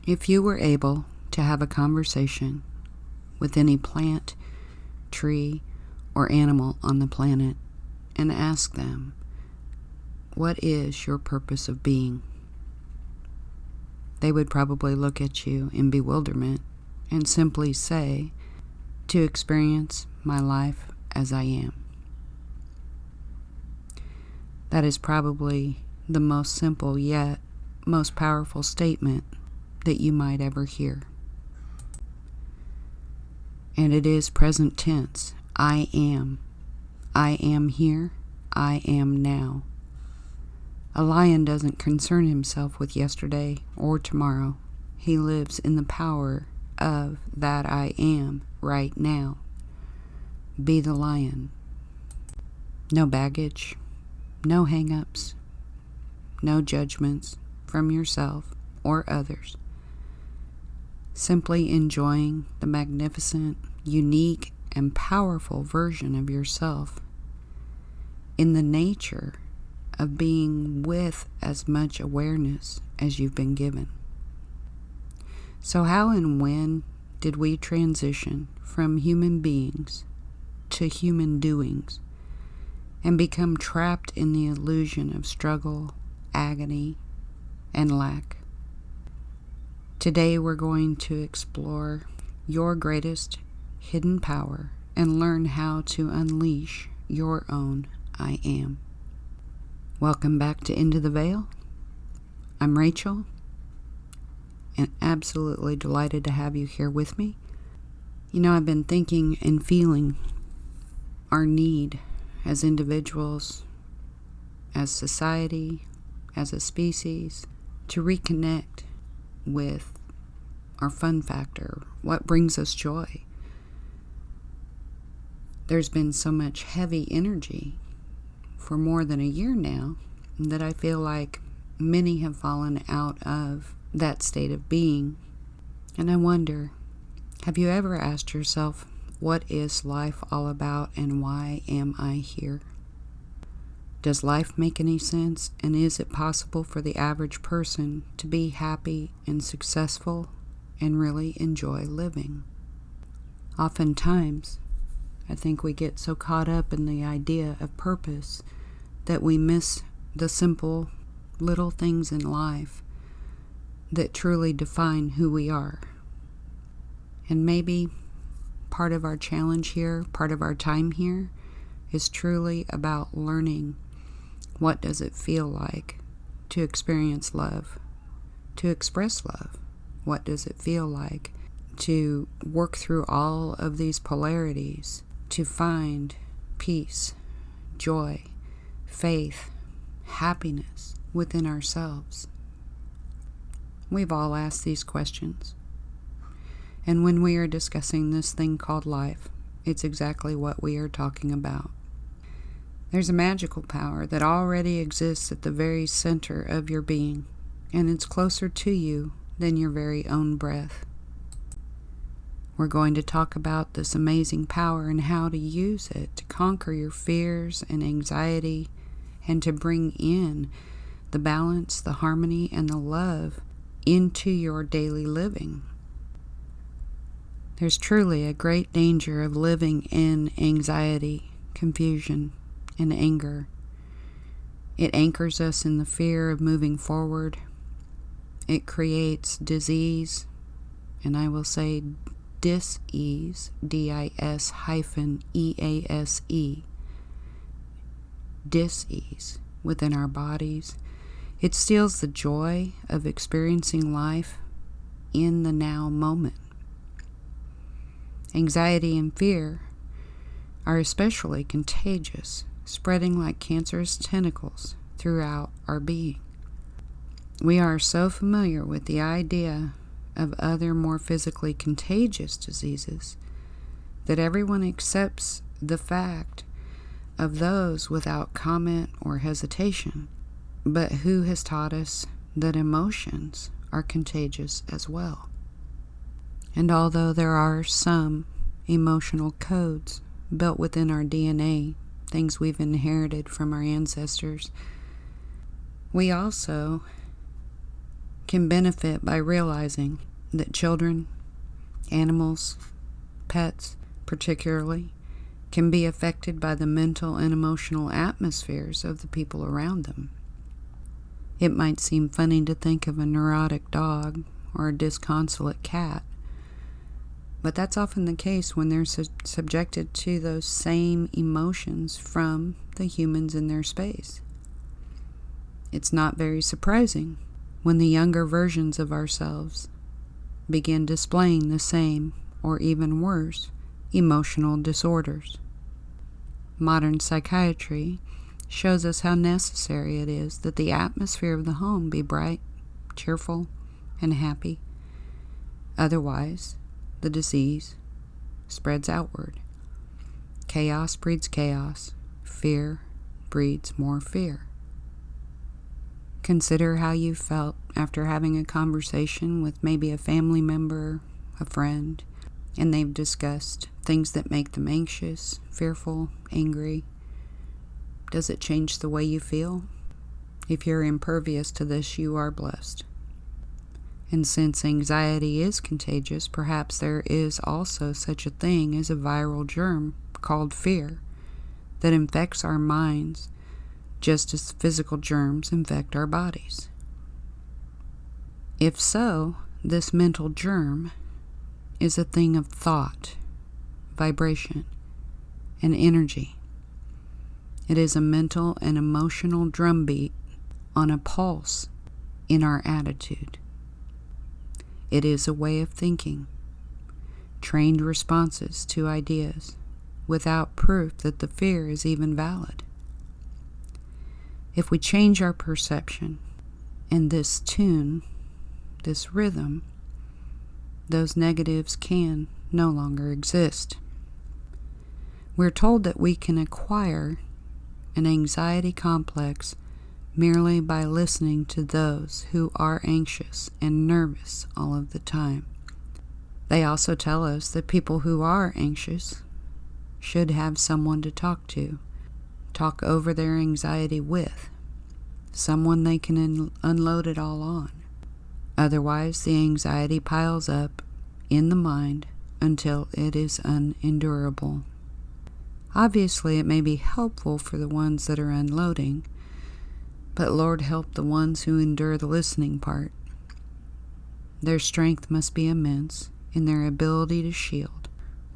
If you were able to have a conversation with any plant, tree, or animal on the planet and ask them, what is your purpose of being? They would probably look at you in bewilderment and simply say, to experience my life as I am. That is probably the most simple yet most powerful statement that you might ever hear. And it is present tense. I am. I am here. I am now. A lion doesn't concern himself with yesterday or tomorrow. He lives in the power of that I am right now. Be the lion. No baggage, no hang-ups, no judgments from yourself or others. Simply enjoying the magnificent, unique, and powerful version of yourself in the nature of being with as much awareness as you've been given. So how and when did we transition from human beings to human doings and become trapped in the illusion of struggle, agony, and lack? Today we're going to explore your greatest hidden power and learn how to unleash your own I am. Welcome back to Into the Veil. I'm Rachel, and absolutely delighted to have you here with me. You know, I've been thinking and feeling our need as individuals, as society, as a species, to reconnect with our fun factor, what brings us joy. There's been so much heavy energy for more than a year now that I feel like many have fallen out of that state of being. And I wonder, have you ever asked yourself, what is life all about and why am I here? Does life make any sense, and is it possible for the average person to be happy and successful and really enjoy living? Oftentimes, I think we get so caught up in the idea of purpose that we miss the simple little things in life that truly define who we are. And maybe part of our challenge here, part of our time here, is truly about learning what does it feel like to experience love, to express love. What does it feel like to work through all of these polarities to find peace, joy, faith, happiness within ourselves? We've all asked these questions. And when we are discussing this thing called life, it's exactly what we are talking about. There's a magical power that already exists at the very center of your being, and it's closer to you than your very own breath. We're going to talk about this amazing power and how to use it to conquer your fears and anxiety and to bring in the balance, the harmony, and the love into your daily living. There's truly a great danger of living in anxiety, confusion, and anger. It anchors us in the fear of moving forward. It creates disease, and I will say dis-ease, D-I-S-E-A-S-E, dis-ease within our bodies. It steals the joy of experiencing life in the now moment. Anxiety and fear are especially contagious, spreading like cancerous tentacles throughout our being. We are so familiar with the idea of other more physically contagious diseases that everyone accepts the fact of those without comment or hesitation. But who has taught us that emotions are contagious as well? And although there are some emotional codes built within our DNA, things we've inherited from our ancestors, we also can benefit by realizing that children, animals, pets particularly, can be affected by the mental and emotional atmospheres of the people around them. It might seem funny to think of a neurotic dog or a disconsolate cat, but that's often the case when they're subjected to those same emotions from the humans in their space. It's not very surprising when the younger versions of ourselves begin displaying the same, or even worse, emotional disorders. Modern psychiatry shows us how necessary it is that the atmosphere of the home be bright, cheerful, and happy. Otherwise, the disease spreads outward. Chaos breeds chaos. Fear breeds more fear. Consider how you felt after having a conversation with maybe a family member, a friend, and they've discussed things that make them anxious, fearful, angry. Does it change the way you feel? If you're impervious to this, you are blessed. And since anxiety is contagious, perhaps there is also such a thing as a viral germ called fear that infects our minds just as physical germs infect our bodies. If so, this mental germ is a thing of thought, vibration, and energy. It is a mental and emotional drumbeat on a pulse in our attitude. It is a way of thinking, trained responses to ideas, without proof that the fear is even valid. If we change our perception and this tune, this rhythm, those negatives can no longer exist. We're told that we can acquire an anxiety complex merely by listening to those who are anxious and nervous all of the time. They also tell us that people who are anxious should have someone to talk over their anxiety with, someone they can unload it all on. Otherwise, the anxiety piles up in the mind until it is unendurable. Obviously, it may be helpful for the ones that are unloading, but Lord help the ones who endure the listening part. Their strength must be immense in their ability to shield,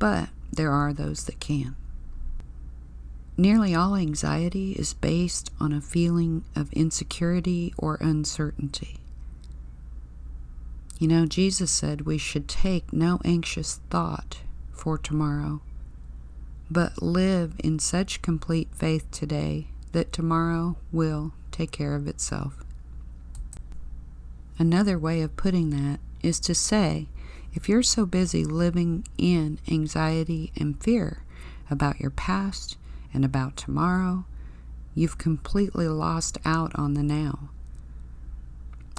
but there are those that can. Nearly all anxiety is based on a feeling of insecurity or uncertainty. You know, Jesus said we should take no anxious thought for tomorrow, but live in such complete faith today that tomorrow will take care of itself. Another way of putting that is to say, if you're so busy living in anxiety and fear about your past and about tomorrow, you've completely lost out on the now.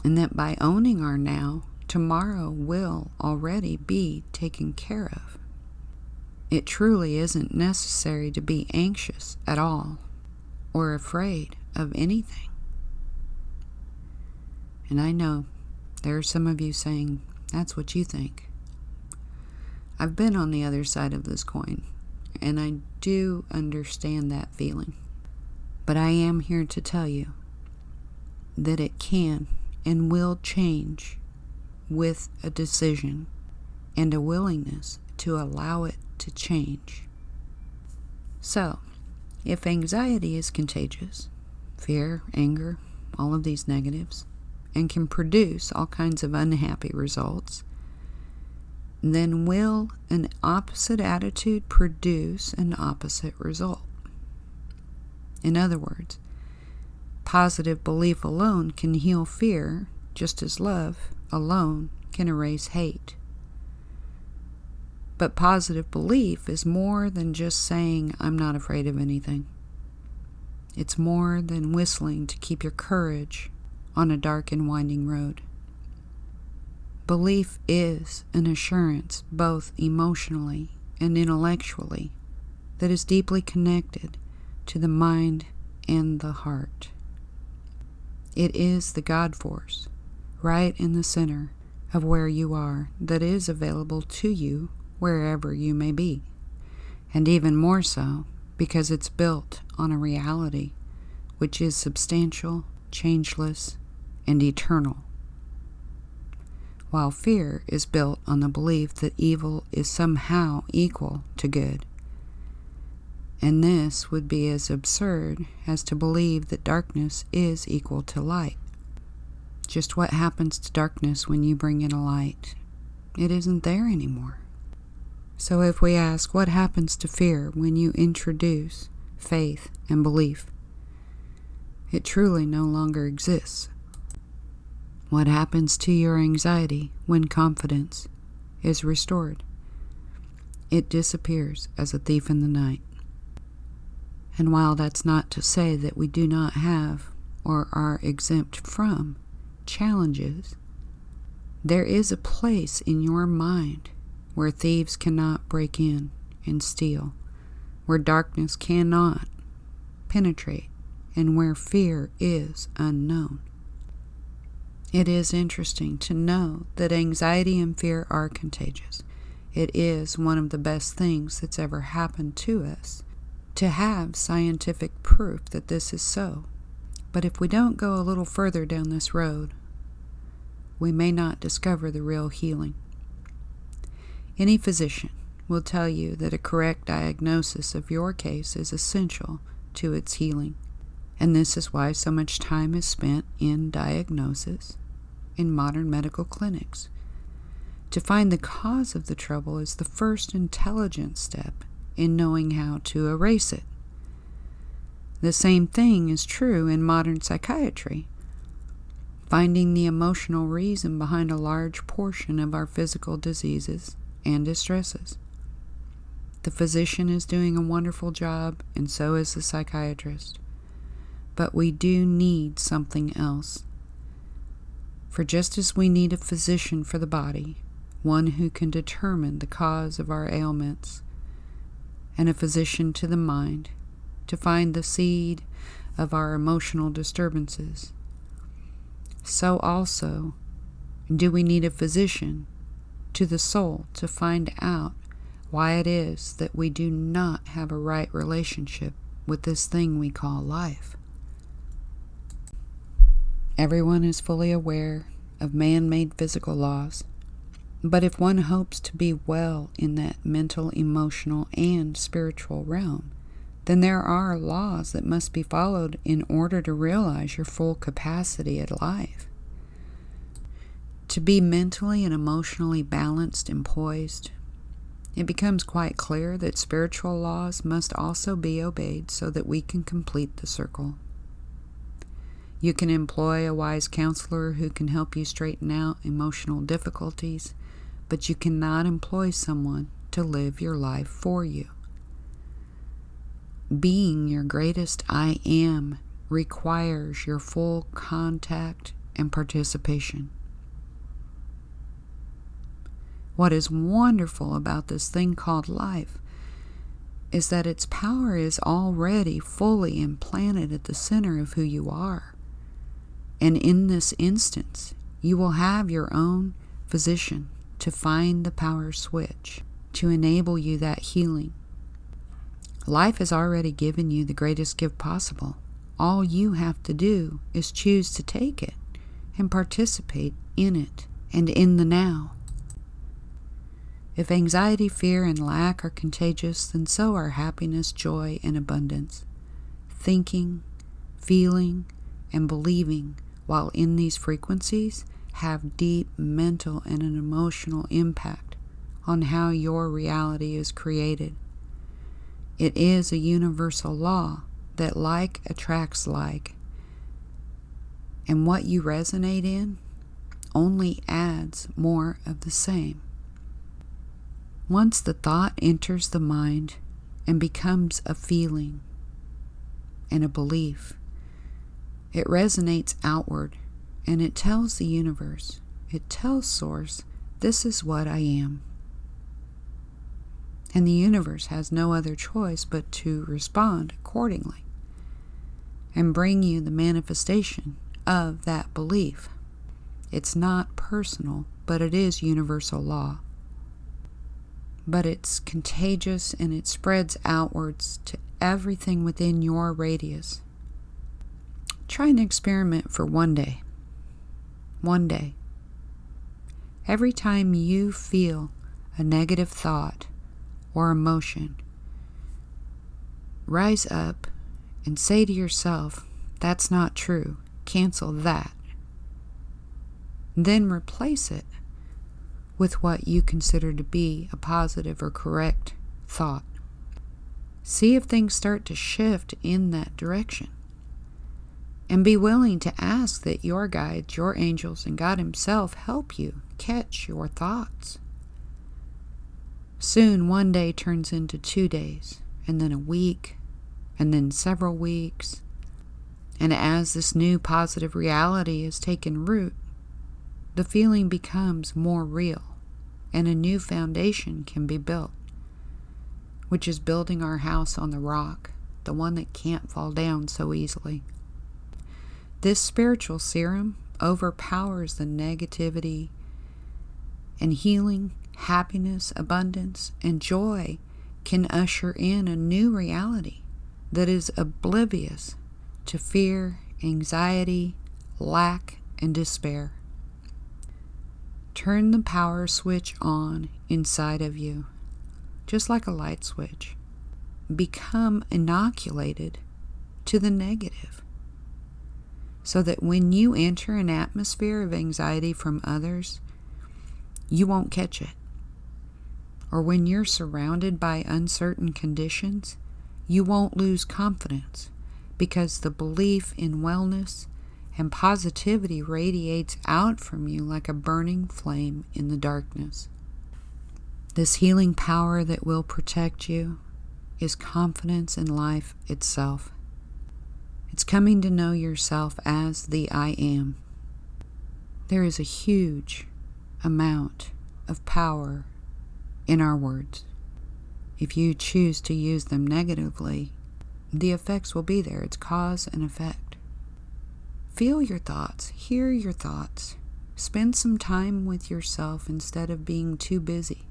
And that by owning our now, tomorrow will already be taken care of. It truly isn't necessary to be anxious at all or afraid of anything. And I know there are some of you saying, that's what you think. I've been on the other side of this coin, and I do understand that feeling. But I am here to tell you that it can and will change with a decision and a willingness to allow it to change. So, if anxiety is contagious, fear, anger, all of these negatives, and can produce all kinds of unhappy results, then will an opposite attitude produce an opposite result? In other words, positive belief alone can heal fear, just as love alone can erase hate. But positive belief is more than just saying, I'm not afraid of anything. It's more than whistling to keep your courage on a dark and winding road. Belief is an assurance, both emotionally and intellectually, that is deeply connected to the mind and the heart. It is the God force, right in the center of where you are, that is available to you wherever you may be. And even more so, because it's built on a reality which is substantial, changeless, and eternal. While fear is built on the belief that evil is somehow equal to good. And this would be as absurd as to believe that darkness is equal to light. Just what happens to darkness when you bring in a light? It isn't there anymore. So if we ask, what happens to fear when you introduce faith and belief? It truly no longer exists. What happens to your anxiety when confidence is restored? It disappears as a thief in the night. And while that's not to say that we do not have or are exempt from challenges, there is a place in your mind where thieves cannot break in and steal, where darkness cannot penetrate, and where fear is unknown. It is interesting to know that anxiety and fear are contagious. It is one of the best things that's ever happened to us to have scientific proof that this is so. But if we don't go a little further down this road, we may not discover the real healing. Any physician will tell you that a correct diagnosis of your case is essential to its healing. And this is why so much time is spent in diagnosis in modern medical clinics. To find the cause of the trouble is the first intelligent step in knowing how to erase it. The same thing is true in modern psychiatry. Finding the emotional reason behind a large portion of our physical diseases and distresses. The physician is doing a wonderful job, and so is the psychiatrist. But we do need something else. For just as we need a physician for the body, one who can determine the cause of our ailments, and a physician to the mind, to find the seed of our emotional disturbances, so also do we need a physician to the soul to find out why it is that we do not have a right relationship with this thing we call life. Everyone is fully aware of man-made physical laws, but if one hopes to be well in that mental, emotional, and spiritual realm, then there are laws that must be followed in order to realize your full capacity at life. To be mentally and emotionally balanced and poised, it becomes quite clear that spiritual laws must also be obeyed so that we can complete the circle. You can employ a wise counselor who can help you straighten out emotional difficulties, but you cannot employ someone to live your life for you. Being your greatest I am requires your full contact and participation. What is wonderful about this thing called life is that its power is already fully implanted at the center of who you are. And in this instance, you will have your own physician to find the power switch to enable you that healing. Life has already given you the greatest gift possible. All you have to do is choose to take it and participate in it and in the now. If anxiety, fear, and lack are contagious, then so are happiness, joy, and abundance. Thinking, feeling, and believing while in these frequencies have deep mental and an emotional impact on how your reality is created. It is a universal law that like attracts like, and what you resonate in only adds more of the same. Once the thought enters the mind and becomes a feeling and a belief, it resonates outward and it tells the universe, it tells Source, this is what I am. And the universe has no other choice but to respond accordingly and bring you the manifestation of that belief. It's not personal, but it is universal law. But it's contagious and it spreads outwards to everything within your radius. Try an experiment for one day. One day. Every time you feel a negative thought or emotion, rise up and say to yourself, "That's not true. Cancel that." Then replace it with what you consider to be a positive or correct thought. See if things start to shift in that direction. And be willing to ask that your guides, your angels, and God Himself help you catch your thoughts. Soon, one day turns into 2 days, and then a week, and then several weeks. And as this new positive reality has taken root, the feeling becomes more real, and a new foundation can be built, which is building our house on the rock, the one that can't fall down so easily. This spiritual serum overpowers the negativity, and healing, happiness, abundance, and joy can usher in a new reality that is oblivious to fear, anxiety, lack, and despair. Turn the power switch on inside of you, just like a light switch. Become inoculated to the negative, so that when you enter an atmosphere of anxiety from others, you won't catch it. Or when you're surrounded by uncertain conditions, you won't lose confidence, because the belief in wellness and positivity radiates out from you like a burning flame in the darkness. This healing power that will protect you is confidence in life itself. It's coming to know yourself as the I Am. There is a huge amount of power in our words. If you choose to use them negatively, the effects will be there. It's cause and effect. Feel your thoughts, hear your thoughts. Spend some time with yourself instead of being too busy.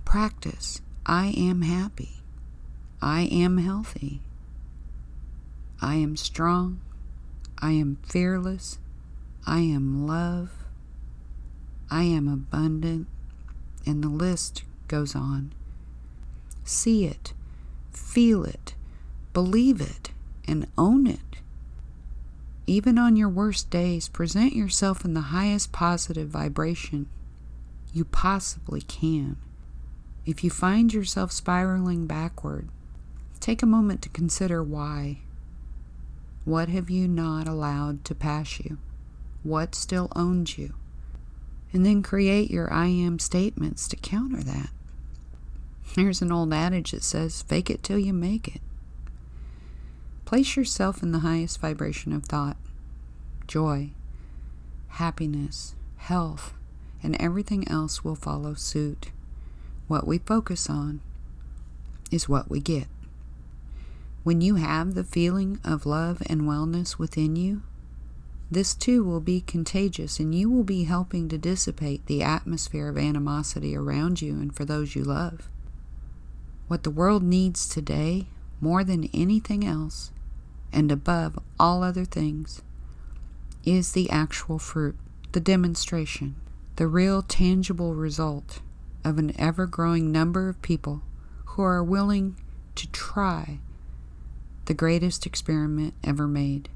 Practice, I am happy. I am healthy. I am strong. I am fearless. I am love. I am abundant. And the list goes on. See it, feel it, believe it, and own it. Even on your worst days, present yourself in the highest positive vibration you possibly can. If you find yourself spiraling backward, take a moment to consider why. What have you not allowed to pass you? What still owns you? And then create your I am statements to counter that. There's an old adage that says, fake it till you make it. Place yourself in the highest vibration of thought, joy, happiness, health, and everything else will follow suit. What we focus on is what we get. When you have the feeling of love and wellness within you, this too will be contagious, and you will be helping to dissipate the atmosphere of animosity around you and for those you love. What the world needs today, more than anything else, and above all other things, is the actual fruit, the demonstration, the real tangible result of an ever-growing number of people who are willing to try the greatest experiment ever made.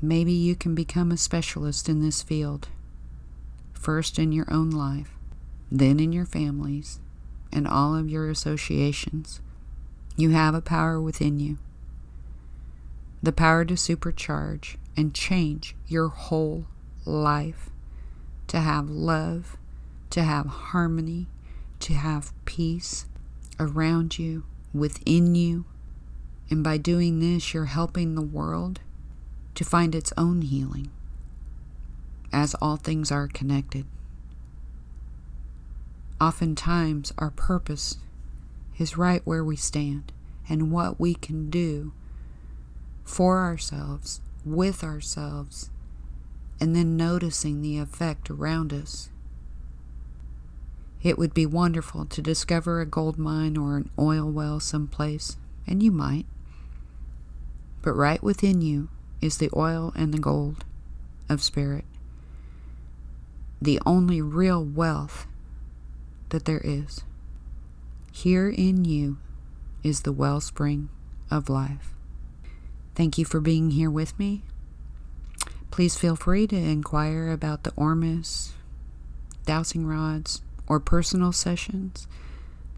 Maybe you can become a specialist in this field, first in your own life, then in your families, and all of your associations. You have a power within you, the power to supercharge and change your whole life, to have love, to have harmony, to have peace around you, within you. And by doing this, you're helping the world to find its own healing, as all things are connected. Oftentimes, our purpose is right where we stand, and what we can do for ourselves, with ourselves, and then noticing the effect around us. It would be wonderful to discover a gold mine or an oil well someplace, and you might. But right within you is the oil and the gold of spirit, the only real wealth that there is. Here in you is the wellspring of life. Thank you for being here with me. Please feel free to inquire about the Ormus, dowsing rods, or personal sessions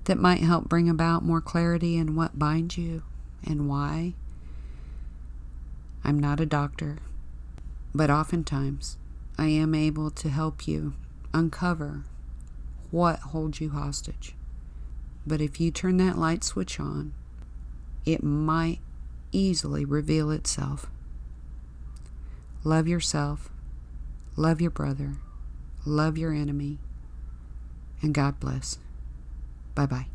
that might help bring about more clarity in what binds you and why. I'm not a doctor, but oftentimes I am able to help you uncover what holds you hostage. But if you turn that light switch on, it might easily reveal itself. Love yourself, love your brother, love your enemy, and God bless. Bye-bye.